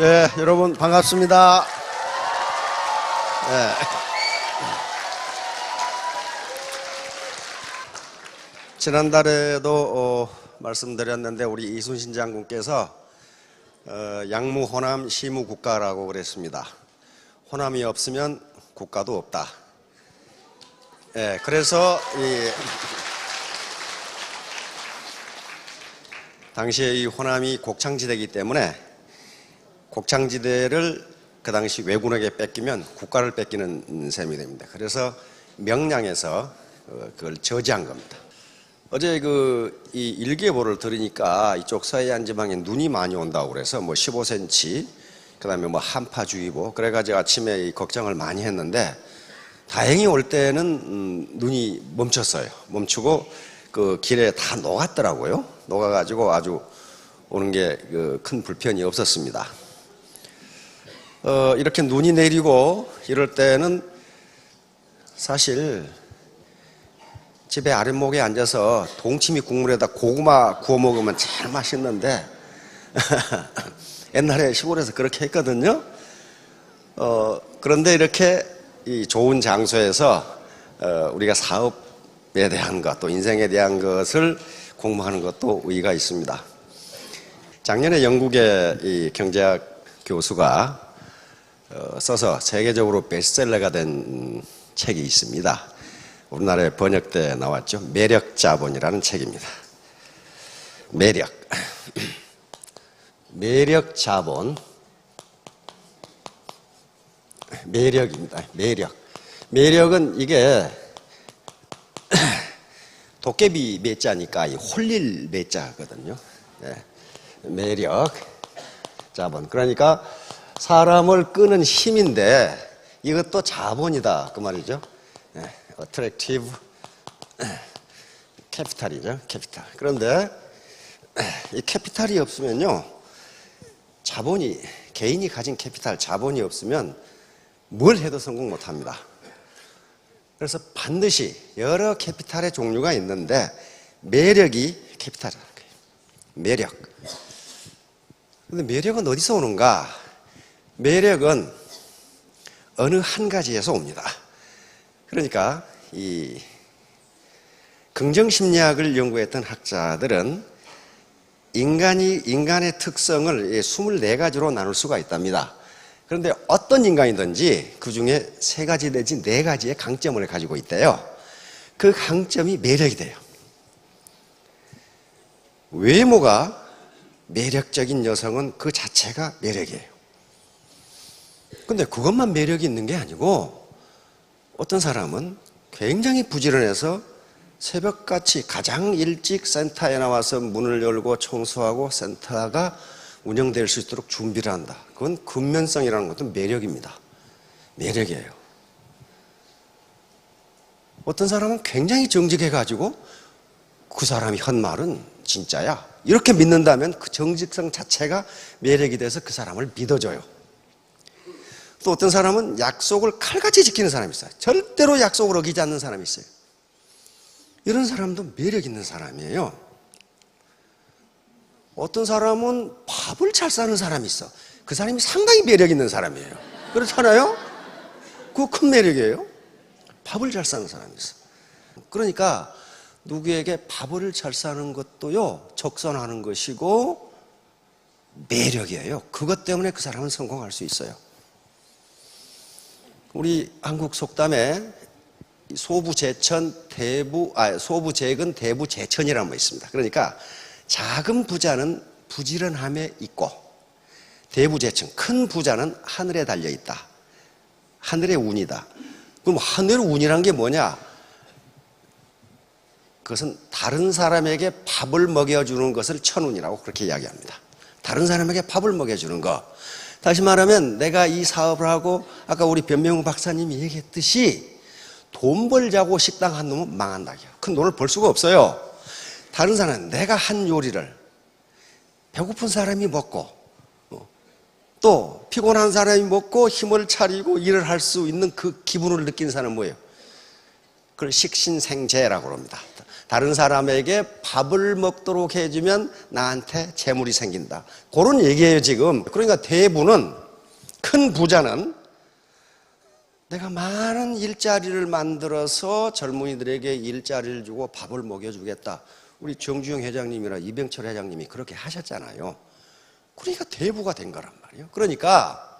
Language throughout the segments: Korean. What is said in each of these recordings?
예, 여러분 반갑습니다. 예. 지난달에도 말씀드렸는데 우리 이순신 장군께서 양무 호남 시무 국가라고 그랬습니다. 호남이 없으면 국가도 없다. 예, 그래서 당시에 이 호남이 곡창지대이기 때문에 곡창지대를 그 당시 왜군에게 뺏기면 국가를 뺏기는 셈이 됩니다. 그래서 명량에서 그걸 저지한 겁니다. 어제 이 일기예보를 들으니까 이쪽 서해안 지방에 눈이 많이 온다고 그래서 15cm, 그 다음에 한파주의보, 그래가지고 아침에 걱정을 많이 했는데 다행히 올 때는 눈이 멈췄어요. 멈추고 그 길에 다 녹았더라고요. 녹아가지고 아주 오는 게 큰 불편이 없었습니다. 이렇게 눈이 내리고 이럴 때는 사실 집에 아랫목에 앉아서 동치미 국물에다 고구마 구워 먹으면 참 맛있는데 옛날에 시골에서 그렇게 했거든요. 그런데 이렇게 이 좋은 장소에서 우리가 사업에 대한 것, 또 인생에 대한 것을 공부하는 것도 의의가 있습니다. 작년에 영국의 이 경제학 교수가 써서 세계적으로 베스트셀러가 된 책이 있습니다. 우리나라에 번역돼 나왔죠. 매력자본이라는 책입니다. 매력자본, 매력입니다. 매력은 이게 도깨비 매자니까 홀릴 매자거든요. 네. 매력자본. 그러니까 사람을 끄는 힘인데 이것도 자본이다 그 말이죠. 네. attractive 캐피탈이죠. 캐피탈. 그런데 이 캐피탈이 없으면요, 개인이 가진 캐피탈, 자본이 없으면 뭘 해도 성공 못합니다. 그래서 반드시 여러 캐피탈의 종류가 있는데 매력이 캐피탈이라는 거예요. 매력. 근데 매력은 어디서 오는가? 매력은 어느 한 가지에서 옵니다. 그러니까 이 긍정심리학을 연구했던 학자들은 인간의 특성을 24가지로 나눌 수가 있답니다. 그런데 어떤 인간이든지 그 중에 3가지 내지 4가지의 강점을 가지고 있대요. 그 강점이 매력이 돼요. 외모가 매력적인 여성은 그 자체가 매력이에요. 근데 그것만 매력이 있는 게 아니고 어떤 사람은 굉장히 부지런해서 새벽같이 가장 일찍 센터에 나와서 문을 열고 청소하고 센터가 운영될 수 있도록 준비를 한다. 그건 근면성이라는 것도 매력입니다. 매력이에요. 어떤 사람은 굉장히 정직해가지고 그 사람이 한 말은 진짜야, 이렇게 믿는다면 그 정직성 자체가 매력이 돼서 그 사람을 믿어줘요. 또 어떤 사람은 약속을 칼같이 지키는 사람이 있어요. 절대로 약속을 어기지 않는 사람이 있어요. 이런 사람도 매력 있는 사람이에요. 어떤 사람은 밥을 잘 싸는 사람이 있어. 그 사람이 상당히 매력 있는 사람이에요. 그렇잖아요? 그거 큰 매력이에요. 밥을 잘 싸는 사람이 있어. 그러니까 누구에게 밥을 잘 싸는 것도요, 적선하는 것이고 매력이에요. 그것 때문에 그 사람은 성공할 수 있어요. 우리 한국 속담에 소부재근 대부재천이라는 거 있습니다. 그러니까 작은 부자는 부지런함에 있고 대부재천, 큰 부자는 하늘에 달려있다. 하늘의 운이다. 그럼 하늘의 운이란 게 뭐냐? 그것은 다른 사람에게 밥을 먹여주는 것을 천운이라고 그렇게 이야기합니다. 다른 사람에게 밥을 먹여주는 거. 다시 말하면 내가 이 사업을 하고 아까 우리 변명우 박사님이 얘기했듯이 돈 벌자고 식당 한 놈은 망한다. 큰 돈을 벌 수가 없어요. 다른 사람은 내가 한 요리를 배고픈 사람이 먹고 또 피곤한 사람이 먹고 힘을 차리고 일을 할 수 있는 그 기분을 느끼는 사람은 뭐예요? 그걸 식신생재라고 합니다. 다른 사람에게 밥을 먹도록 해주면 나한테 재물이 생긴다. 그런 얘기예요, 지금. 그러니까 대부는, 큰 부자는 내가 많은 일자리를 만들어서 젊은이들에게 일자리를 주고 밥을 먹여주겠다. 우리 정주영 회장님이나 이병철 회장님이 그렇게 하셨잖아요. 그러니까 대부가 된 거란 말이에요. 그러니까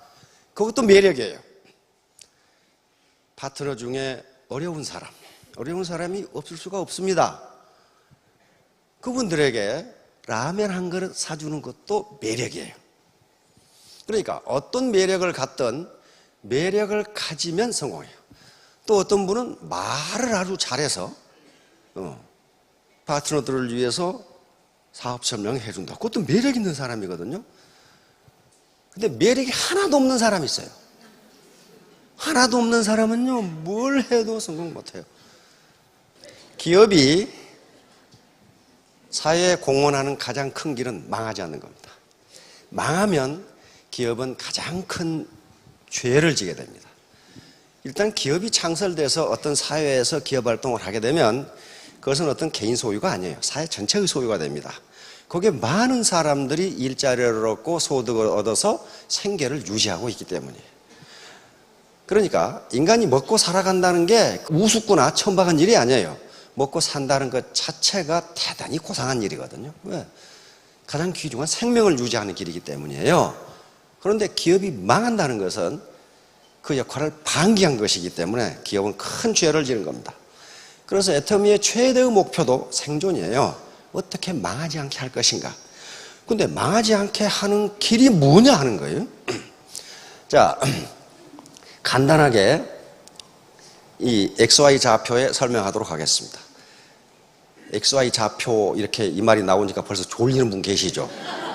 그것도 매력이에요. 파트너 중에 어려운 사람이 없을 수가 없습니다. 그분들에게 라면 한 그릇 사주는 것도 매력이에요. 그러니까 어떤 매력을 갖든 매력을 가지면 성공해요. 또 어떤 분은 말을 아주 잘해서 파트너들을 위해서 사업 설명해 준다. 그것도 매력 있는 사람이거든요. 근데 매력이 하나도 없는 사람이 있어요. 하나도 없는 사람은요, 뭘 해도 성공 못해요. 기업이 사회에 공헌하는 가장 큰 길은 망하지 않는 겁니다. 망하면 기업은 가장 큰 죄를 지게 됩니다. 일단 기업이 창설돼서 어떤 사회에서 기업 활동을 하게 되면 그것은 어떤 개인 소유가 아니에요. 사회 전체의 소유가 됩니다. 거기에 많은 사람들이 일자리를 얻고 소득을 얻어서 생계를 유지하고 있기 때문이에요. 그러니까 인간이 먹고 살아간다는 게 우습거나 천박한 일이 아니에요. 먹고 산다는 것 자체가 대단히 고상한 일이거든요. 왜? 가장 귀중한 생명을 유지하는 길이기 때문이에요. 그런데 기업이 망한다는 것은 그 역할을 방기한 것이기 때문에 기업은 큰 죄를 지는 겁니다. 그래서 애터미의 최대의 목표도 생존이에요. 어떻게 망하지 않게 할 것인가. 근데 망하지 않게 하는 길이 뭐냐 하는 거예요. 자, 간단하게 이 XY 좌표에 설명하도록 하겠습니다. XY 좌표 이렇게 이 말이 나오니까 벌써 졸리는 분 계시죠?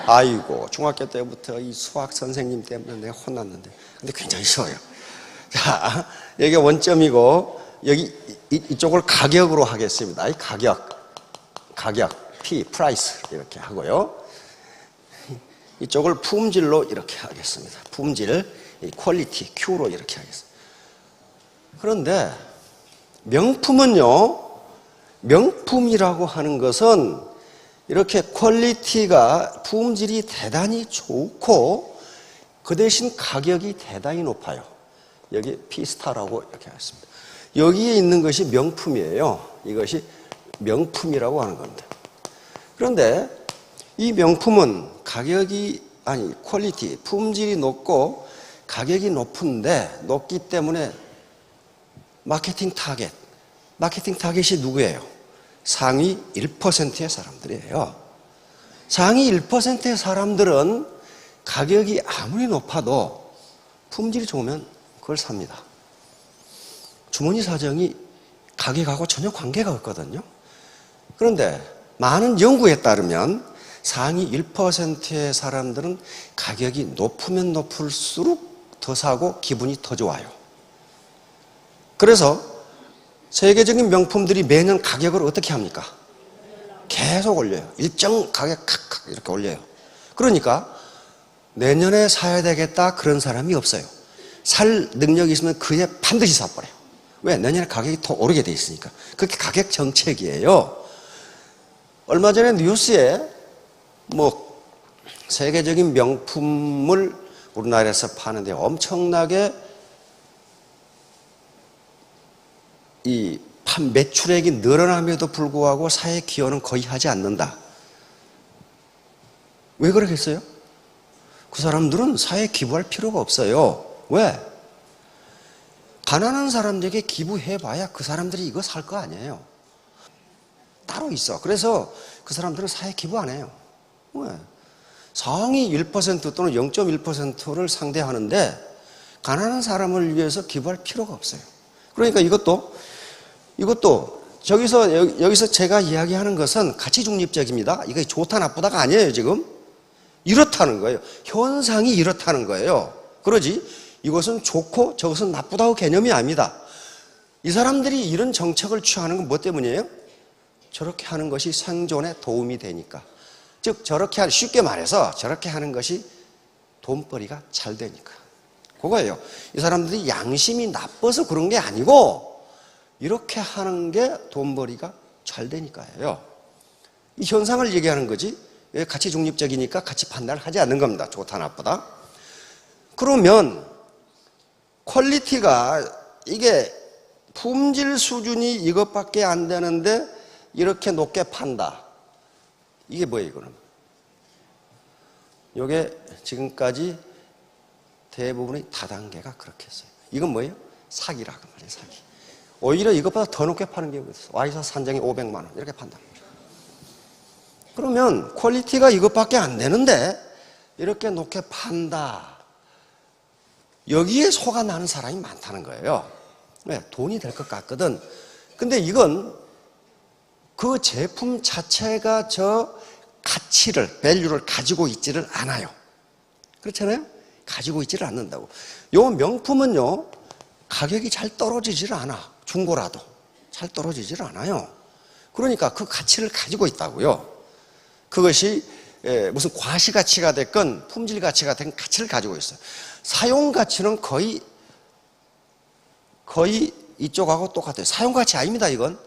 아이고, 중학교 때부터 이 수학 선생님 때문에 내가 혼났는데. 근데 굉장히 쉬워요. 자, 여기가 원점이고, 여기 이쪽을 가격으로 하겠습니다. 이 가격, P, price 이렇게 하고요. 이쪽을 품질로 이렇게 하겠습니다. 품질, 이 퀄리티, Q로 이렇게 하겠습니다. 그런데 명품은요, 명품이라고 하는 것은 이렇게 퀄리티가, 품질이 대단히 좋고 그 대신 가격이 대단히 높아요. 여기 P스타라고 이렇게 하겠습니다. 여기에 있는 것이 명품이에요. 이것이 명품이라고 하는 겁니다. 그런데 이 명품은 퀄리티, 품질이 높고 가격이 높기 때문에 마케팅 타겟이 누구예요? 상위 1%의 사람들이에요. 상위 1%의 사람들은 가격이 아무리 높아도 품질이 좋으면 그걸 삽니다. 주머니 사정이 가격하고 전혀 관계가 없거든요. 그런데 많은 연구에 따르면 상위 1%의 사람들은 가격이 높으면 높을수록 더 사고 기분이 더 좋아요. 그래서 세계적인 명품들이 매년 가격을 어떻게 합니까? 계속 올려요. 일정 가격 칵칵 이렇게 올려요. 그러니까 내년에 사야 되겠다 그런 사람이 없어요. 살 능력이 있으면 그에 반드시 사버려요. 왜? 내년에 가격이 더 오르게 돼 있으니까. 그게 가격 정책이에요. 얼마 전에 뉴스에 세계적인 명품을 우리나라에서 파는데 엄청나게 이 매출액이 늘어남에도 불구하고 사회 기여는 거의 하지 않는다. 왜 그러겠어요? 그 사람들은 사회에 기부할 필요가 없어요. 왜? 가난한 사람들에게 기부해봐야 그 사람들이 이거 살 거 아니에요. 따로 있어. 그래서 그 사람들은 사회에 기부 안 해요. 왜? 상위 1% 또는 0.1%를 상대하는데 가난한 사람을 위해서 기부할 필요가 없어요. 그러니까 이것도 여기서 제가 이야기하는 것은 가치 중립적입니다. 이게 좋다 나쁘다가 아니에요, 지금. 이렇다는 거예요. 현상이 이렇다는 거예요. 그러지 이것은 좋고 저것은 나쁘다고 개념이 아닙니다. 이 사람들이 이런 정책을 취하는 건 뭐 때문이에요? 저렇게 하는 것이 생존에 도움이 되니까. 즉 쉽게 말해서 저렇게 하는 것이 돈벌이가 잘 되니까. 그거예요. 이 사람들이 양심이 나빠서 그런 게 아니고 이렇게 하는 게 돈벌이가 잘 되니까요. 이 현상을 얘기하는 거지 가치 중립적이니까 가치 판단을 하지 않는 겁니다. 좋다 나쁘다. 그러면 퀄리티가 이게 품질 수준이 이것밖에 안 되는데 이렇게 높게 판다. 이게 뭐예요 이거는? 이게 지금까지 대부분의 다단계가 그렇게 했어요. 이건 뭐예요? 사기라고 말이에요. 사기. 오히려 이것보다 더 높게 파는 경우가 있어요. 와이셔 한 장에 500만 원 이렇게 판단. 그러면 퀄리티가 이것밖에 안 되는데 이렇게 높게 판다. 여기에 속아 나는 사람이 많다는 거예요. 왜? 돈이 될 것 같거든. 근데 이건 그 제품 자체가 저 가치를, 밸류를 가지고 있지를 않아요. 그렇잖아요? 가지고 있지를 않는다고. 요 명품은요, 가격이 잘 떨어지질 않아. 중고라도. 잘 떨어지질 않아요. 그러니까 그 가치를 가지고 있다고요. 그것이 무슨 과시가치가 됐건 품질 가치가 된 가치를 가지고 있어요. 사용 가치는 거의 이쪽하고 똑같아요. 사용 가치 아닙니다, 이건.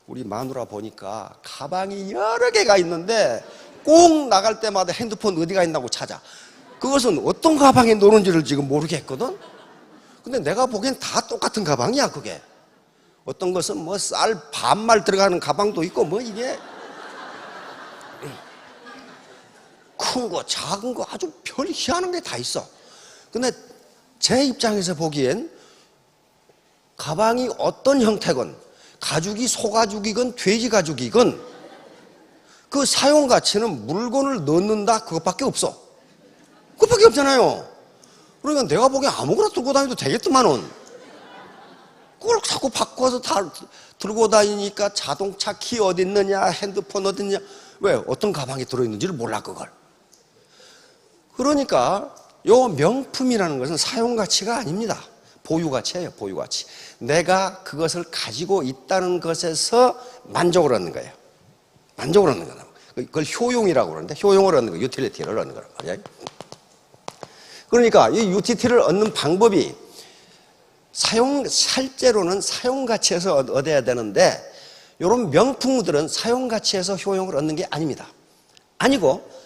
우리 마누라 보니까 가방이 여러 개가 있는데 꼭 나갈 때마다 핸드폰 어디가 있나고 찾아. 그것은 어떤 가방에 놓는지를 지금 모르겠거든. 근데 내가 보기엔 다 똑같은 가방이야, 그게. 어떤 것은 뭐 쌀 반말 들어가는 가방도 있고 뭐 이게 큰 거 작은 거 아주 별 희한한 게 다 있어. 근데 제 입장에서 보기엔 가방이 어떤 형태건 가죽이 소가죽이건 돼지 가죽이건 그 사용 가치는 물건을 넣는다 그것밖에 없어. 그것밖에 없잖아요. 그러니까 내가 보기엔 아무거나 들고 다녀도 되겠더만은. 그걸 자꾸 바꿔서 다 들고 다니니까 자동차 키 어디 있느냐, 핸드폰 어디 있느냐. 왜? 어떤 가방에 들어있는지를 몰라, 그걸. 그러니까 요 명품이라는 것은 사용 가치가 아닙니다. 보유 가치예요, 보유 가치. 내가 그것을 가지고 있다는 것에서 만족을 얻는 거예요. 만족을 얻는 거다. 그걸 효용이라고 그러는데 효용을 얻는 거, 유틸리티를 얻는 거란 말이에요. 그러니까 이 유틸리티를 얻는 방법이 실제로는 사용 가치에서 얻어야 되는데 이런 명품들은 사용 가치에서 효용을 얻는 게 아닙니다. 아니고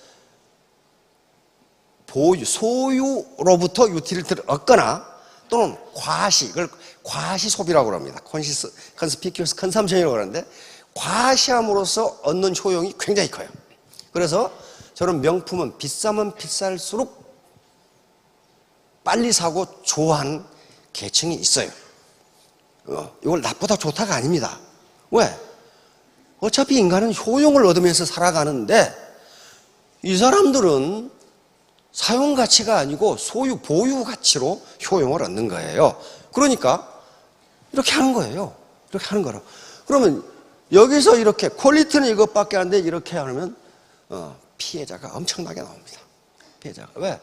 소유로부터 유틸리티를 얻거나 또는 과시, 이걸 과시 소비라고 합니다. 컨스피큐어스 컨섬션이라고 하는데 과시함으로써 얻는 효용이 굉장히 커요. 그래서 저는 명품은 비싸면 비쌀수록 빨리 사고 좋아하는 계층이 있어요. 이걸 나쁘다 좋다가 아닙니다. 왜? 어차피 인간은 효용을 얻으면서 살아가는데 이 사람들은 사용 가치가 아니고 소유, 보유 가치로 효용을 얻는 거예요. 그러니까 이렇게 하는 거예요. 이렇게 하는 거라. 그러면 여기서 이렇게 퀄리티는 이것밖에 안 돼 이렇게 하면 피해자가 엄청나게 나옵니다. 피해자가. 왜?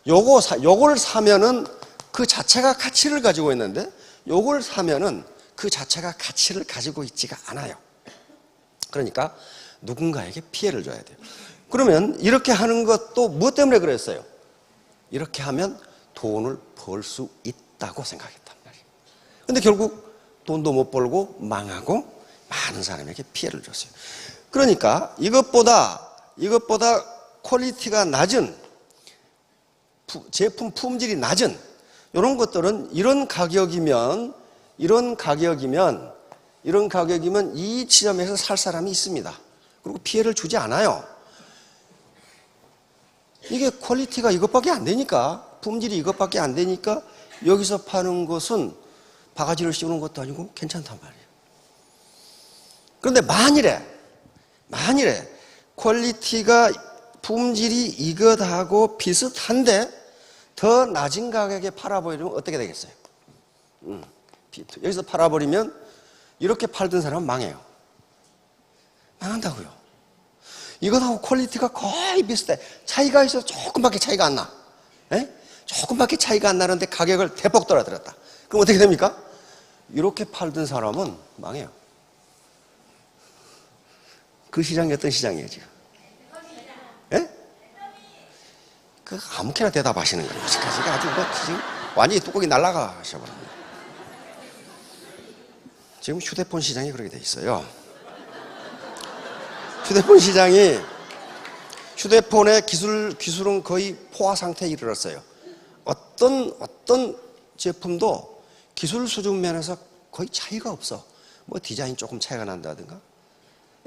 요걸 사면은 그 자체가 가치를 가지고 있는데 요걸 사면은 그 자체가 가치를 가지고 있지가 않아요. 그러니까 누군가에게 피해를 줘야 돼요. 그러면 이렇게 하는 것도 무엇 때문에 그랬어요? 이렇게 하면 돈을 벌 수 있다고 생각했단 말이에요. 근데 결국 돈도 못 벌고 망하고 많은 사람에게 피해를 줬어요. 그러니까 이것보다 퀄리티가 낮은 제품 품질이 낮은 이런 것들은 이런 가격이면 이 지점에서 살 사람이 있습니다. 그리고 피해를 주지 않아요. 이게 퀄리티가 이것밖에 안 되니까, 품질이 이것밖에 안 되니까 여기서 파는 것은 바가지를 씌우는 것도 아니고 괜찮단 말이에요. 그런데 만일에 퀄리티가 품질이 이것하고 비슷한데 더 낮은 가격에 팔아버리면 어떻게 되겠어요? 여기서 팔아버리면 이렇게 팔던 사람은 망해요. 망한다고요. 이것하고 퀄리티가 거의 비슷해. 차이가 있어서 조금밖에 차이가 안 나. 에? 조금밖에 차이가 안 나는데 가격을 대폭 떨어뜨렸다. 그럼 어떻게 됩니까? 이렇게 팔던 사람은 망해요. 그 시장이 어떤 시장이에요, 지금? 예? 그 아무렇게나 대답하시는 거예요. 지금까지 아주 지금 완전히 뚜껑이 날아가셔버립니다. 지금 휴대폰 시장이 그렇게 돼 있어요. 휴대폰 시장이 휴대폰의 기술은 거의 포화 상태에 이르렀어요. 어떤 제품도 기술 수준 면에서 거의 차이가 없어. 뭐 디자인 조금 차이가 난다든가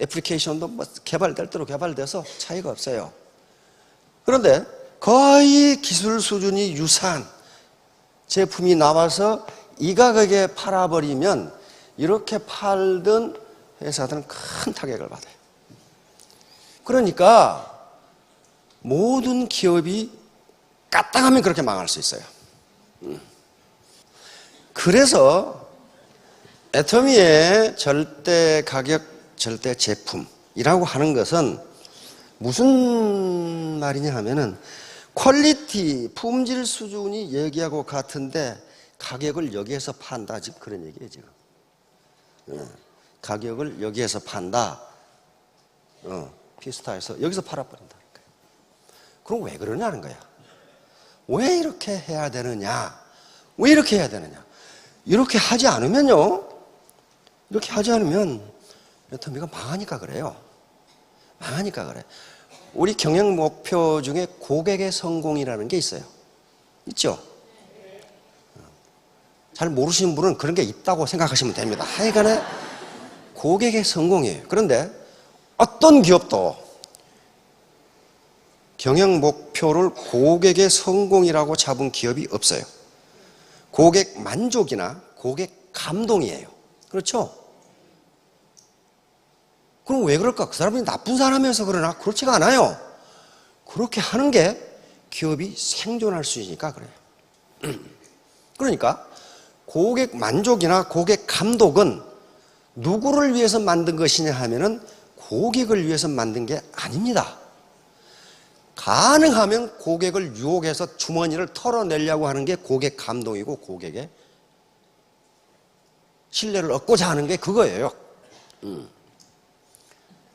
애플리케이션도 뭐 개발될 대로 개발돼서 차이가 없어요. 그런데 거의 기술 수준이 유사한 제품이 나와서 이 가격에 팔아버리면 이렇게 팔던 회사들은 큰 타격을 받아요. 그러니까 모든 기업이 까딱하면 그렇게 망할 수 있어요. 그래서 애터미의 절대 가격, 절대 제품이라고 하는 것은 무슨 말이냐 하면은 퀄리티, 품질 수준이 여기하고 같은데 가격을 여기에서 판다. 지금 그런 얘기예요, 지금. 가격을 여기에서 판다. 피스타에서 여기서 팔아버린다. 그럼 왜 그러냐는 거야. 왜 이렇게 해야 되느냐? 왜 이렇게 해야 되느냐? 이렇게 하지 않으면요. 이렇게 하지 않으면 애터미가 망하니까 그래요. 망하니까 그래. 우리 경영 목표 중에 고객의 성공이라는 게 있어요. 있죠? 잘 모르시는 분은 그런 게 있다고 생각하시면 됩니다. 하여간에 고객의 성공이에요. 그런데 어떤 기업도 경영 목표를 고객의 성공이라고 잡은 기업이 없어요. 고객 만족이나 고객 감동이에요. 그렇죠? 그럼 왜 그럴까? 그 사람이 나쁜 사람이어서 그러나? 그렇지가 않아요. 그렇게 하는 게 기업이 생존할 수 있으니까 그래요. 그러니까 고객 만족이나 고객 감독은 누구를 위해서 만든 것이냐 하면은 고객을 위해서 만든 게 아닙니다. 가능하면 고객을 유혹해서 주머니를 털어내려고 하는 게 고객 감동이고 고객의 신뢰를 얻고자 하는 게 그거예요.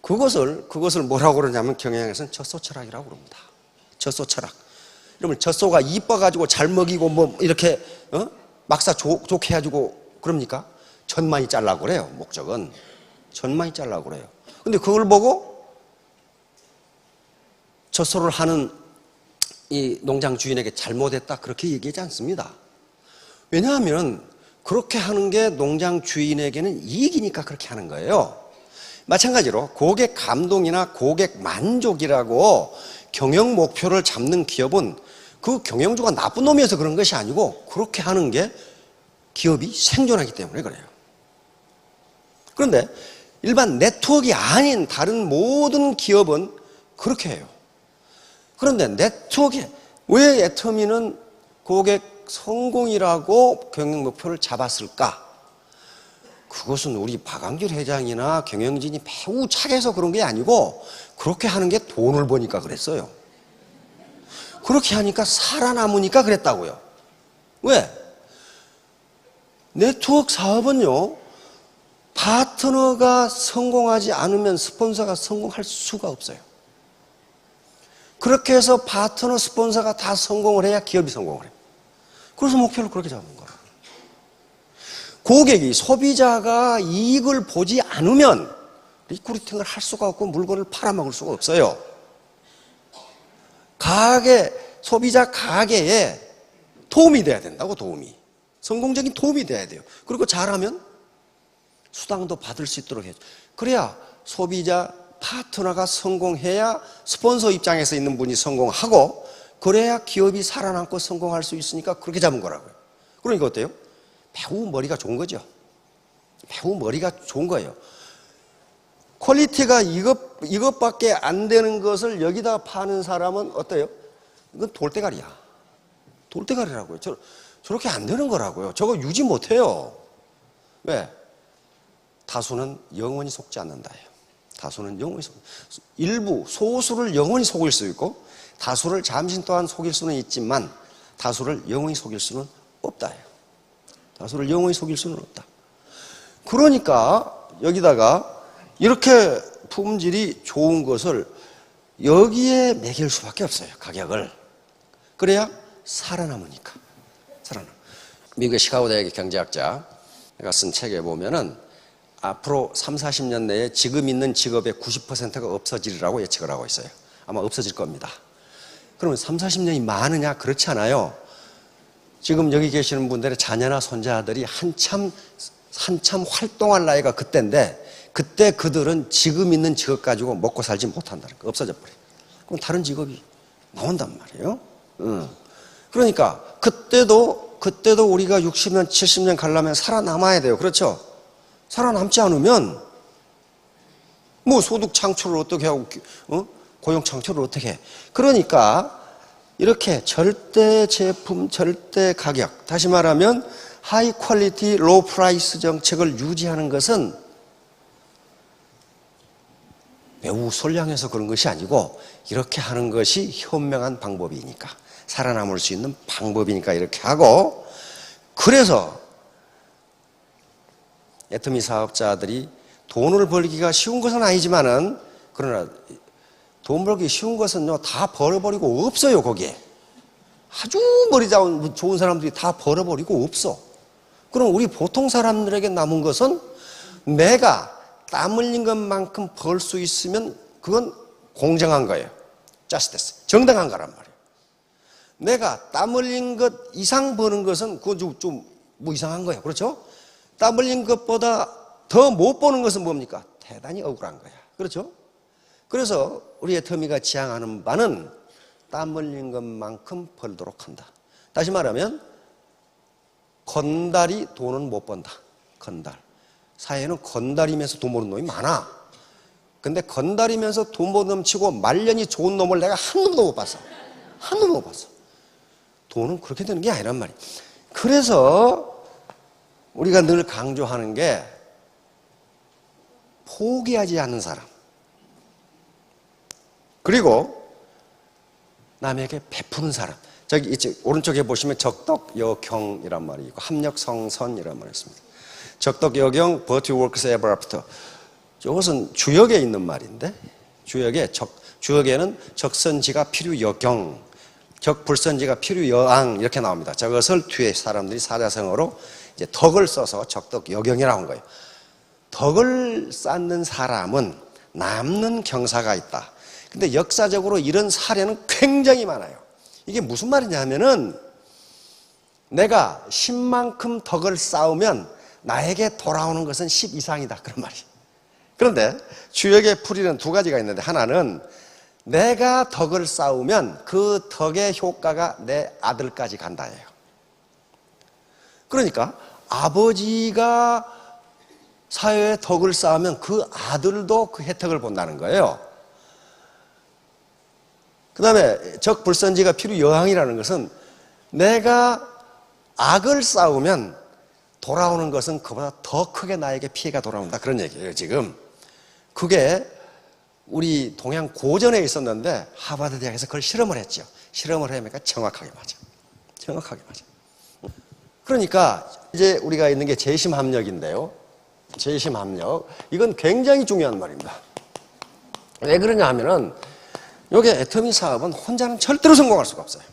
그것을 뭐라고 그러냐면 경영에서는 젖소철학이라고 그럽니다. 젖소철학. 그러면 젖소가 이뻐가지고 잘 먹이고 뭐 이렇게 막사 좋게 해가지고 그럽니까? 젖만이 잘라고 그래요. 목적은 젖만이 잘라고 그래요. 근데 그걸 보고 젖소를 하는 이 농장 주인에게 잘못했다 그렇게 얘기하지 않습니다. 왜냐하면 그렇게 하는 게 농장 주인에게는 이익이니까 그렇게 하는 거예요. 마찬가지로 고객 감동이나 고객 만족이라고 경영 목표를 잡는 기업은 그 경영주가 나쁜 놈이어서 그런 것이 아니고 그렇게 하는 게 기업이 생존하기 때문에 그래요. 그런데 일반 네트워크가 아닌 다른 모든 기업은 그렇게 해요. 그런데 네트워크에 왜 애터미는 고객 성공이라고 경영 목표를 잡았을까? 그것은 우리 박광길 회장이나 경영진이 매우 착해서 그런 게 아니고 그렇게 하는 게 돈을 버니까 그랬어요. 그렇게 하니까 살아남으니까 그랬다고요. 왜? 네트워크 사업은요, 파트너가 성공하지 않으면 스폰서가 성공할 수가 없어요. 그렇게 해서 파트너 스폰서가 다 성공을 해야 기업이 성공을 해요. 그래서 목표를 그렇게 잡는 거예요. 고객이, 소비자가 이익을 보지 않으면 리크루팅을 할 수가 없고 물건을 팔아먹을 수가 없어요. 소비자 가게에 도움이 돼야 된다고, 도움이. 성공적인 도움이 돼야 돼요. 그리고 잘하면 수당도 받을 수 있도록 해줘. 그래야 소비자 파트너가 성공해야 스폰서 입장에서 있는 분이 성공하고 그래야 기업이 살아남고 성공할 수 있으니까 그렇게 잡은 거라고요. 그러니까 어때요? 매우 머리가 좋은 거죠. 매우 머리가 좋은 거예요. 퀄리티가 이것밖에 안 되는 것을 여기다 파는 사람은 어때요? 이건 돌대가리야. 돌대가리라고요. 저렇게 안 되는 거라고요. 저거 유지 못해요. 왜? 다수는 영원히 속지 않는다예요. 다수는 영원히 일부, 소수를 영원히 속일 수 있고 다수를 잠시 동안 속일 수는 있지만 다수를 영원히 속일 수는 없다예요. 다수를 영원히 속일 수는 없다. 그러니까 여기다가 이렇게 품질이 좋은 것을 여기에 매길 수밖에 없어요. 가격을. 그래야 살아남으니까. 미국의 시카고 대학의 경제학자가 쓴 책에 보면은 앞으로 3, 40년 내에 지금 있는 직업의 90%가 없어지리라고 예측을 하고 있어요. 아마 없어질 겁니다. 그러면 3, 40년이 많으냐? 그렇지 않아요. 지금 여기 계시는 분들의 자녀나 손자들이 한참 활동할 나이가 그때인데, 그때 그들은 지금 있는 직업 가지고 먹고 살지 못한다는 거, 없어져 버려요. 그럼 다른 직업이 나온단 말이에요. 그러니까 그때도 우리가 60년, 70년 가려면 살아남아야 돼요. 그렇죠? 살아남지 않으면 뭐 소득 창출을 어떻게 하고 고용 창출을 어떻게 해. 그러니까 이렇게 절대 제품, 절대 가격, 다시 말하면 하이 퀄리티, 로우 프라이스 정책을 유지하는 것은 매우 선량해서 그런 것이 아니고 이렇게 하는 것이 현명한 방법이니까, 살아남을 수 있는 방법이니까 이렇게 하고, 그래서 애터미 사업자들이 돈을 벌기가 쉬운 것은 아니지만은, 그러나 돈 벌기 쉬운 것은요 다 벌어버리고 없어요. 거기에 아주 머리 좋은 사람들이 다 벌어버리고 없어. 그럼 우리 보통 사람들에게 남은 것은 내가 땀 흘린 것만큼 벌 수 있으면 그건 공정한 거예요. justice, 정당한 거란 말이에요. 내가 땀 흘린 것 이상 버는 것은 그건 좀 뭐 이상한 거예요. 그렇죠? 땀 흘린 것보다 더 못 버는 것은 뭡니까? 대단히 억울한 거야. 그렇죠? 그래서 우리 애터미가 지향하는 바는 땀 흘린 것만큼 벌도록 한다. 다시 말하면 건달이 돈은 못 번다. 건달. 사회에는 건달이면서 돈 버는 놈이 많아. 근데 건달이면서 돈 못 넘치고 말년이 좋은 놈을 내가 한 놈도 못 봤어. 한 놈도 못 봤어. 돈은 그렇게 되는 게 아니란 말이야. 그래서 우리가 늘 강조하는 게 포기하지 않는 사람, 그리고 남에게 베푸는 사람. 저기 이쪽 오른쪽에 보시면 적덕여경이란 말이 있고 합력성선이란 말이 있습니다. 적덕여경, virtue works ever after. 이것은 주역에 있는 말인데, 주역에는 적선지가 필요여경, 적불선지가 필요여앙 이렇게 나옵니다. 저것을 뒤에 사람들이 사자성어로 이제 덕을 써서 적덕여경이라고 한 거예요. 덕을 쌓는 사람은 남는 경사가 있다. 근데 역사적으로 이런 사례는 굉장히 많아요. 이게 무슨 말이냐 하면은 내가 10만큼 덕을 쌓으면 나에게 돌아오는 것은 10 이상이다. 그런 말이에요. 그런데 주역의 풀이는 두 가지가 있는데, 하나는 내가 덕을 쌓으면 그 덕의 효과가 내 아들까지 간다예요. 그러니까 아버지가 사회에 덕을 쌓으면 그 아들도 그 혜택을 본다는 거예요. 그 다음에 적불선지가 필요여항이라는 것은 내가 악을 쌓으면 돌아오는 것은 그보다 더 크게 나에게 피해가 돌아온다. 그런 얘기예요, 지금. 그게 우리 동양 고전에 있었는데 하버드 대학에서 그걸 실험을 했죠. 실험을 해보니까 정확하게 맞아. 정확하게 맞아. 그러니까 이제 우리가 있는 게 재심합력인데요. 재심합력. 이건 굉장히 중요한 말입니다. 왜 그러냐 하면은 여기 애터미 사업은 혼자는 절대로 성공할 수가 없어요.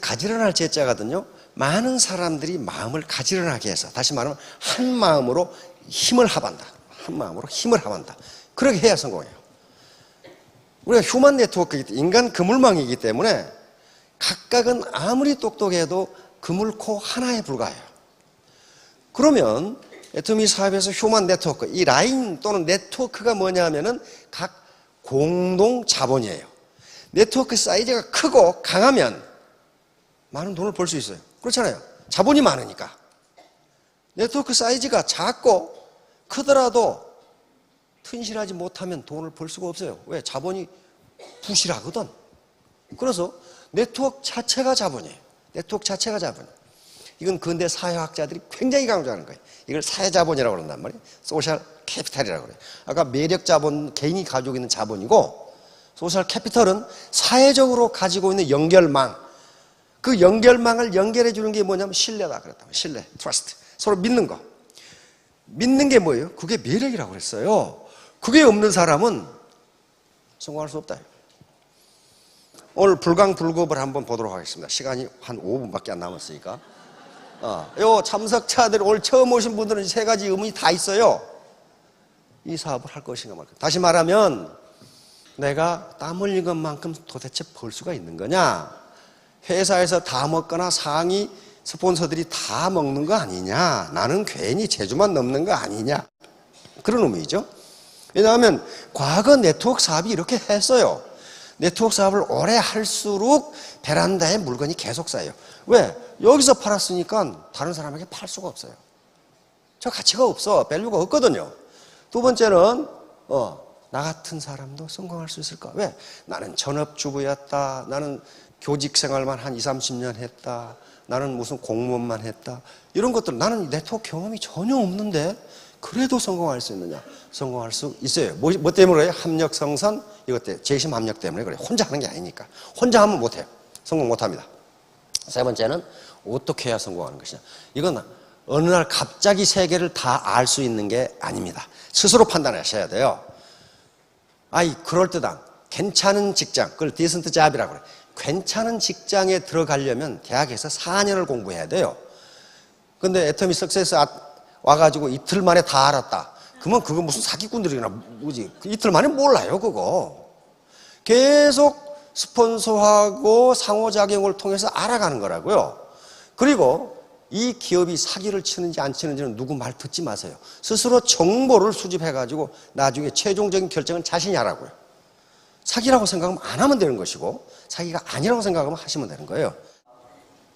가지런할 제자거든요. 많은 사람들이 마음을 가지런하게 해서, 다시 말하면 한 마음으로 힘을 합한다. 한 마음으로 힘을 합한다. 그렇게 해야 성공해요. 우리가 휴먼 네트워크이기 때문에, 인간 그물망이기 때문에 각각은 아무리 똑똑해도 그물코 하나에 불과해요. 그러면 애터미 사업에서 휴먼 네트워크, 이 라인 또는 네트워크가 뭐냐 하면은 각 공동 자본이에요. 네트워크 사이즈가 크고 강하면 많은 돈을 벌 수 있어요. 그렇잖아요. 자본이 많으니까. 네트워크 사이즈가 작고 크더라도 튼실하지 못하면 돈을 벌 수가 없어요. 왜? 자본이 부실하거든. 그래서 네트워크 자체가 자본이에요. 네트워크 자체가 자본이에요. 이건 근대 사회학자들이 굉장히 강조하는 거예요. 이걸 사회자본이라고 그런단 말이에요. 소셜 캐피탈이라고 그래요. 아까 매력자본, 개인이 가지고 있는 자본이고, 소셜 캐피탈은 사회적으로 가지고 있는 연결망, 그 연결망을 연결해 주는 게 뭐냐면 신뢰다 그랬다. 신뢰, 트러스트. 서로 믿는 거. 믿는 게 뭐예요? 그게 매력이라고 그랬어요. 그게 없는 사람은 성공할 수 없다. 오늘 불강불급을 한번 보도록 하겠습니다. 시간이 한 5분밖에 안 남았으니까. 요 참석자들 오늘 처음 오신 분들은 세 가지 의문이 다 있어요. 이 사업을 할 것인가 말까. 다시 말하면 내가 땀 흘린 것만큼 도대체 벌 수가 있는 거냐? 회사에서 다 먹거나 상위 스폰서들이 다 먹는 거 아니냐? 나는 괜히 제주만 넘는 거 아니냐? 그런 의미죠. 왜냐하면 과거 네트워크 사업이 이렇게 했어요. 네트워크 사업을 오래 할수록 베란다에 물건이 계속 쌓여요. 왜? 여기서 팔았으니까 다른 사람에게 팔 수가 없어요. 저 가치가 없어. 밸류가 없거든요. 두 번째는 나 같은 사람도 성공할 수 있을까? 왜? 나는 전업주부였다. 나는 교직 생활만 한 20, 30년 했다. 나는 무슨 공무원만 했다. 이런 것들 나는 네트워크 경험이 전혀 없는데 그래도 성공할 수 있느냐? 성공할 수 있어요. 뭐 때문에 그래요? 합력 성선 이것 때문에 재심 합력 때문에 그래요. 혼자 하는 게 아니니까. 혼자 하면 못해요. 성공 못합니다. 세 번째는 어떻게 해야 성공하는 것이냐? 이건 어느 날 갑자기 세계를 다 알 수 있는 게 아닙니다. 스스로 판단하셔야 돼요. 그럴듯한 괜찮은 직장, 그걸 디센트 잡이라고 그래요. 괜찮은 직장에 들어가려면 대학에서 4년을 공부해야 돼요. 근데 애터미 석세스 와가지고 이틀 만에 다 알았다. 그러면 그거 무슨 사기꾼들이나 뭐지? 이틀 만에 몰라요, 그거. 계속 스폰서하고 상호작용을 통해서 알아가는 거라고요. 그리고 이 기업이 사기를 치는지 안 치는지는 누구 말 듣지 마세요. 스스로 정보를 수집해가지고 나중에 최종적인 결정은 자신이 하라고요. 사기라고 생각하면 안 하면 되는 것이고 사기가 아니라고 생각하면 하시면 되는 거예요.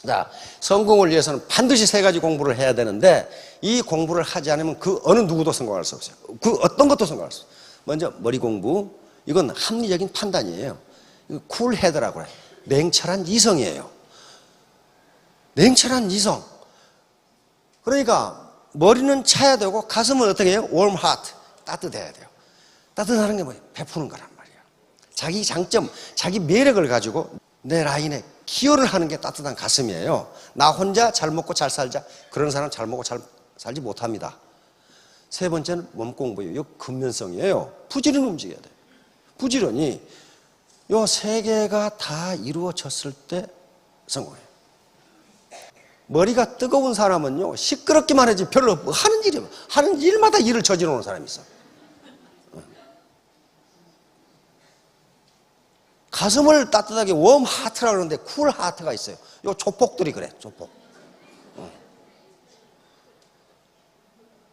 자, 성공을 위해서는 반드시 세 가지 공부를 해야 되는데 이 공부를 하지 않으면 그 어느 누구도 성공할 수 없어요. 그 어떤 것도 성공할 수 없어요. 먼저 머리 공부. 이건 합리적인 판단이에요. 쿨헤드라고 해요. 냉철한 이성이에요. 냉철한 이성. 그러니까 머리는 차야 되고 가슴은 어떻게 해요? warm heart. 따뜻해야 돼요. 따뜻하는 게 뭐예요? 베푸는 거란 말이에요. 자기 장점, 자기 매력을 가지고 내 라인에 기여를 하는 게 따뜻한 가슴이에요. 나 혼자 잘 먹고 잘 살자. 그런 사람 잘 먹고 잘 살지 못합니다. 세 번째는 몸 공부예요. 이거 근면성이에요. 부지런히 움직여야 돼요. 부지런히. 요 세 개가 다 이루어졌을 때 성공해요. 머리가 뜨거운 사람은요, 시끄럽기만 하지 별로 하는 일마다 일을 저지르는 오는 사람이 있어. 가슴을 따뜻하게 웜 하트라고 그러는데 쿨 하트가 있어요. 요 조폭들이 그래, 조폭.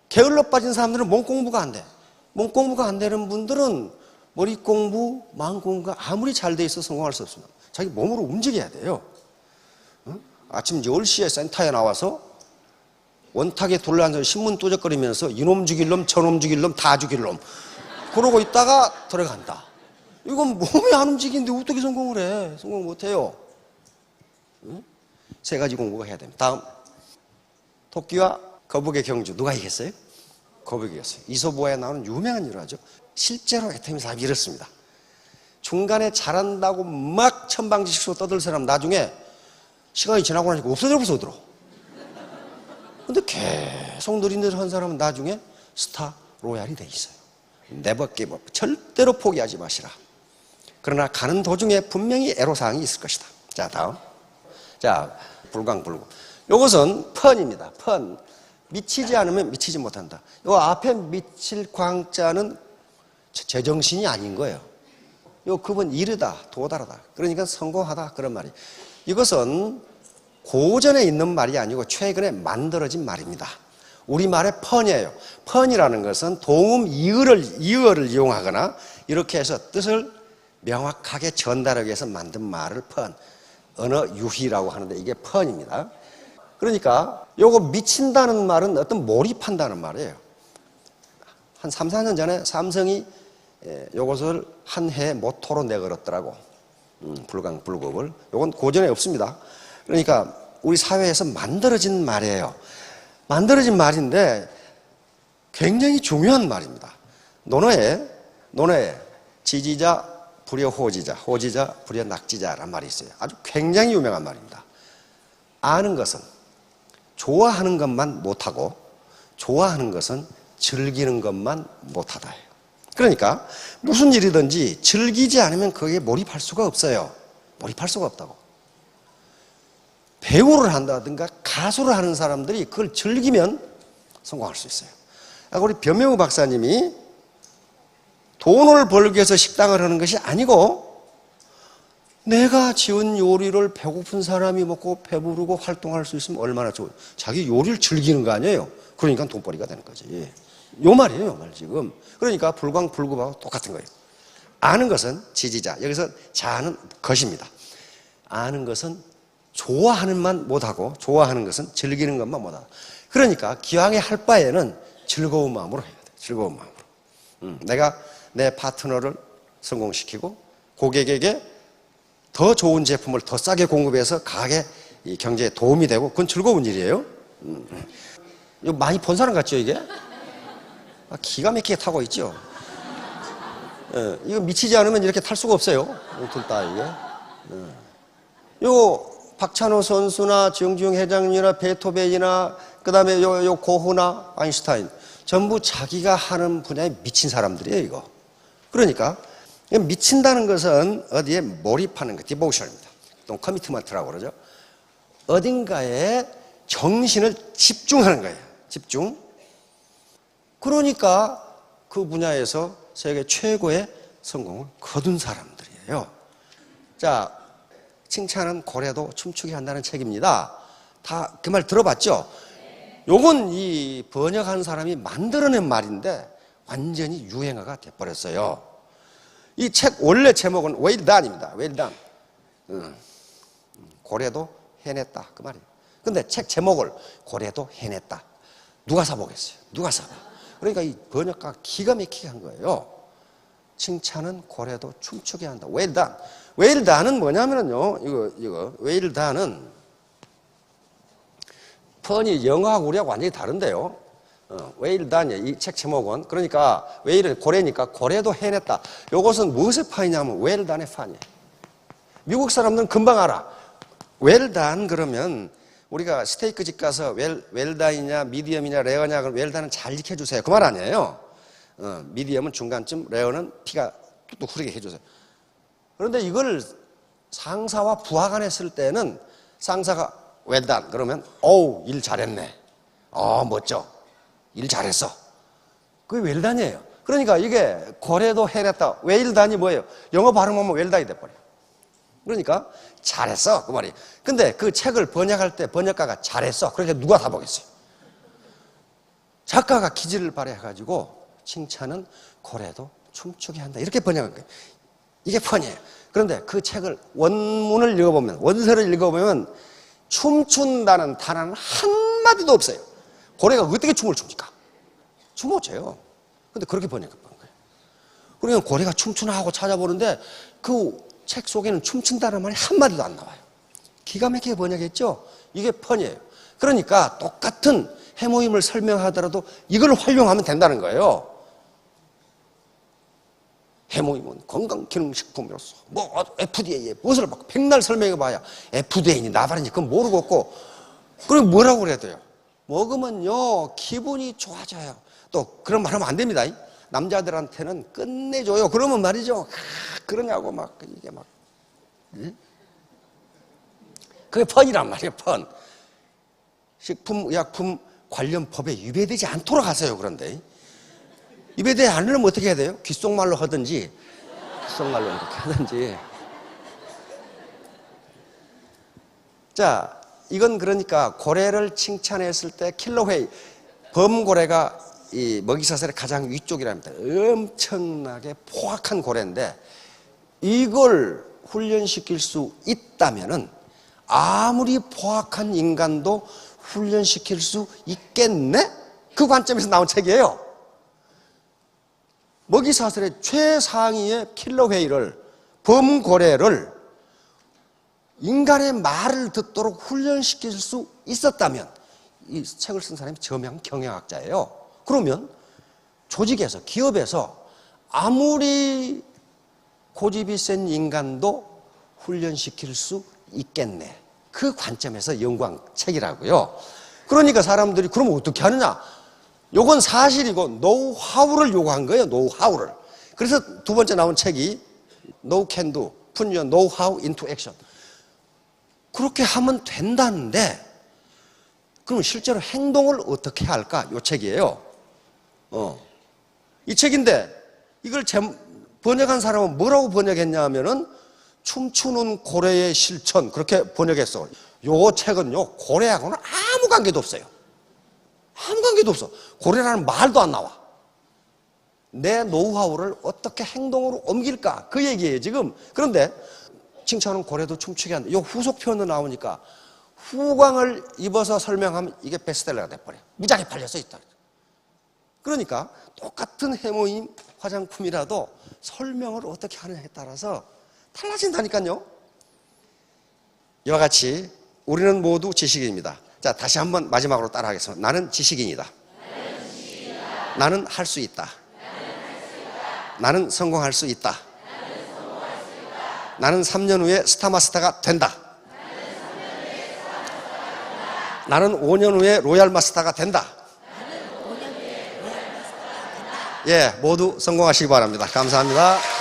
게을러 빠진 사람들은 몸 공부가 안 돼. 몸 공부가 안 되는 분들은 머리 공부, 마음 공부가 아무리 잘 돼 있어 성공할 수 없습니다. 자기 몸으로 움직여야 돼요. 아침 10시에 센터에 나와서 원탁에 둘러앉아서 신문 또적거리면서 이놈 죽일 놈, 저놈 죽일 놈, 다 죽일 놈 그러고 있다가 들어간다. 이건 몸이 안 움직이는데 어떻게 성공을 해? 성공 못해요. 세 가지 공부가 해야 됩니다. 다음, 토끼와 거북의 경주 누가 이겼어요? 거북이 이겼어요. 이솝우화에 나오는 유명한 일화죠. 실제로 애터미 사업이 이렇습니다. 중간에 잘한다고 막 천방지축으로 떠들 사람 나중에 시간이 지나고 나니까 없어져 버려. 근데 계속 느릿느릿한 사람은 나중에 스타 로얄이 돼 있어요. 네버 기브 업. 절대로 포기하지 마시라. 그러나 가는 도중에 분명히 애로사항이 있을 것이다. 자, 다음. 자, 불광불구. 요것은 펀입니다. 펀. 미치지 않으면 미치지 못한다. 요 앞에 미칠 광자는 제정신이 아닌 거예요. 요 급은 이르다, 도달하다. 그러니까 성공하다. 그런 말이에요. 이것은 고전에 있는 말이 아니고 최근에 만들어진 말입니다. 우리말의 펀이에요. 펀이라는 것은 동음 이어를 이용하거나 이렇게 해서 뜻을 명확하게 전달하기 위해서 만든 말을 펀, 언어 유희라고 하는데 이게 펀입니다. 그러니까 요거 미친다는 말은 어떤 몰입한다는 말이에요. 한 3, 4년 전에 삼성이 요것을 한 해 모토로 내걸었더라고. 불광불급을. 요건 고전에 없습니다. 그러니까 우리 사회에서 만들어진 말이에요. 만들어진 말인데 굉장히 중요한 말입니다. 논어에 지지자, 불여 호지자, 호지자, 불여 낙지자라는 말이 있어요. 아주 굉장히 유명한 말입니다. 아는 것은 좋아하는 것만 못하고 좋아하는 것은 즐기는 것만 못하다예요. 그러니까 무슨 일이든지 즐기지 않으면 거기에 몰입할 수가 없어요. 몰입할 수가 없다고. 배우를 한다든가 가수를 하는 사람들이 그걸 즐기면 성공할 수 있어요. 우리 변명우 박사님이 돈을 벌기 위해서 식당을 하는 것이 아니고 내가 지은 요리를 배고픈 사람이 먹고 배부르고 활동할 수 있으면 얼마나 좋아요. 자기 요리를 즐기는 거 아니에요. 그러니까 돈벌이가 되는 거지. 요 말이에요, 요 말 지금. 그러니까 불광불급하고 똑같은 거예요. 아는 것은 지지자. 여기서 자는 것입니다. 아는 것은 좋아하는 만 못하고 좋아하는 것은 즐기는 것만 못하고. 그러니까 기왕에 할 바에는 즐거운 마음으로 해야 돼. 즐거운 마음으로. 내가 내 파트너를 성공시키고 고객에게 더 좋은 제품을 더 싸게 공급해서 가게 경제에 도움이 되고 그건 즐거운 일이에요. 이거 많이 본 사람 같죠 이게? 기가 막히게 타고 있죠. 이거 미치지 않으면 이렇게 탈 수가 없어요. 둘 다 이게. 요 박찬호 선수나 정주영 회장님이나 베토벤이나 그다음에 요 고흐나 아인슈타인 전부 자기가 하는 분야에 미친 사람들이에요 이거. 그러니까 미친다는 것은 어디에 몰입하는 거, 디보션입니다. 또 커미트먼트라고 그러죠. 어딘가에 정신을 집중하는 거예요. 집중. 그러니까 그 분야에서 세계 최고의 성공을 거둔 사람들이에요. 자, 칭찬은 고래도 춤추게 한다는 책입니다. 다 그 말 들어봤죠? 요건 이 번역한 사람이 만들어낸 말인데 완전히 유행어가 돼버렸어요. 이 책 원래 제목은 well done입니다. well done. 고래도 해냈다 그 말이에요. 근데 책 제목을 고래도 해냈다. 누가 사보겠어요? 누가 사봐? 그러니까 이 번역가가 기가 막히게 한 거예요. 칭찬은 고래도 춤추게 한다. well done. well done은 뭐냐면요. 이거 well done은 펀이 영어하고 우리하고 완전히 다른데요. well done 이 책 제목은 그러니까 well은 고래니까 고래도 해냈다. 이것은 무엇의 판이냐면 well done의 판이에요. 미국 사람들은 금방 알아. well done 그러면 우리가 스테이크 집 가서 well done이냐 미디엄이냐 레어냐 그럼 well done은 잘 익혀주세요. 그 말 아니에요. 미디엄은 중간쯤 레어는 피가 뚝뚝 흐르게 해주세요. 그런데 이걸 상사와 부하가 했을 때는 상사가 well done 그러면 어우 일 잘했네. 멋져. 일 잘했어. 그게 well done이에요. 그러니까 이게 고래도 해냈다. well done이 뭐예요? 영어 발음하면 well done이 돼버려요. 그러니까 잘했어 그 말이. 근데 그 책을 번역할 때 번역가가 잘했어. 그러니까 누가 다 보겠어요? 작가가 기질을 발휘해가지고 칭찬은 고래도 춤추게 한다 이렇게 번역한 거예요. 이게 펀이에요. 그런데 그 책을 원문을 읽어보면 원서를 읽어보면 춤춘다는 단어는 한마디도 없어요. 고래가 어떻게 춤을 춥니까? 춤 못 춰요. 근데 그렇게 번역한 거예요. 그러니까 고래가 춤추나 하고 찾아보는데 그 책 속에는 춤춘다는 말이 한마디도 안 나와요. 기가 막히게 번역했죠? 이게 펀이에요. 그러니까 똑같은 해모임을 설명하더라도 이걸 활용하면 된다는 거예요. 해모임은 건강기능식품이로서 FDA에 무엇을 받고 백날 설명해봐야 FDA니 나발인지 그건 모르겠고 그리고 뭐라고 그래야 돼요? 먹으면요 기분이 좋아져요. 또 그런 말 하면 안 됩니다. 남자들한테는 끝내줘요. 그러면 말이죠. 그러냐고 막 이게 막 그게 펀이란 말이에요. 펀. 식품의약품 관련 법에 위배되지 않도록 하세요. 그런데 위배되지 않으려면 어떻게 해야 돼요? 귓속말로 하든지 귓속말로 이렇게 하든지. 자, 이건 그러니까 고래를 칭찬했을 때 킬러웨이 범고래가 이 먹이사슬의 가장 위쪽이랍니다. 엄청나게 포악한 고래인데 이걸 훈련시킬 수 있다면은 아무리 포악한 인간도 훈련시킬 수 있겠네? 그 관점에서 나온 책이에요. 먹이사슬의 최상위의 킬러웨이를 범고래를 인간의 말을 듣도록 훈련시킬 수 있었다면 이 책을 쓴 사람이 저명 경영학자예요. 그러면 조직에서 기업에서 아무리 고집이 센 인간도 훈련시킬 수 있겠네. 그 관점에서 연구한 책이라고요. 그러니까 사람들이 그러면 어떻게 하느냐? 요건 사실이고 노하우를 요구한 거예요. 노하우를. 그래서 두 번째 나온 책이 No Can Do, Put Your Know-how into Action. 그렇게 하면 된다는데 그럼 실제로 행동을 어떻게 할까? 이 책이에요. 이 책인데 이걸 번역한 사람은 뭐라고 번역했냐 하면은 춤추는 고래의 실천 그렇게 번역했어. 요 책은요 고래하고는 아무 관계도 없어요. 아무 관계도 없어. 고래라는 말도 안 나와. 내 노하우를 어떻게 행동으로 옮길까 그 얘기예요 지금. 그런데 칭찬은 고래도 춤추게 한다. 요 후속 표현도 나오니까 후광을 입어서 설명하면 이게 베스트셀러가 돼버려. 무지하게 팔려서 있다. 그러니까 똑같은 해모임 화장품이라도 설명을 어떻게 하느냐에 따라서 달라진다니까요. 이와 같이 우리는 모두 지식인입니다. 자, 다시 한번 마지막으로 따라하겠습니다. 나는 지식인이다. 나는 할 수 있다. 나는 성공할 수 있다. 나는 3년 후에 스타마스터가 된다. 나는 5년 후에 로얄 마스터가 된다. 예, 모두 성공하시기 바랍니다. 감사합니다.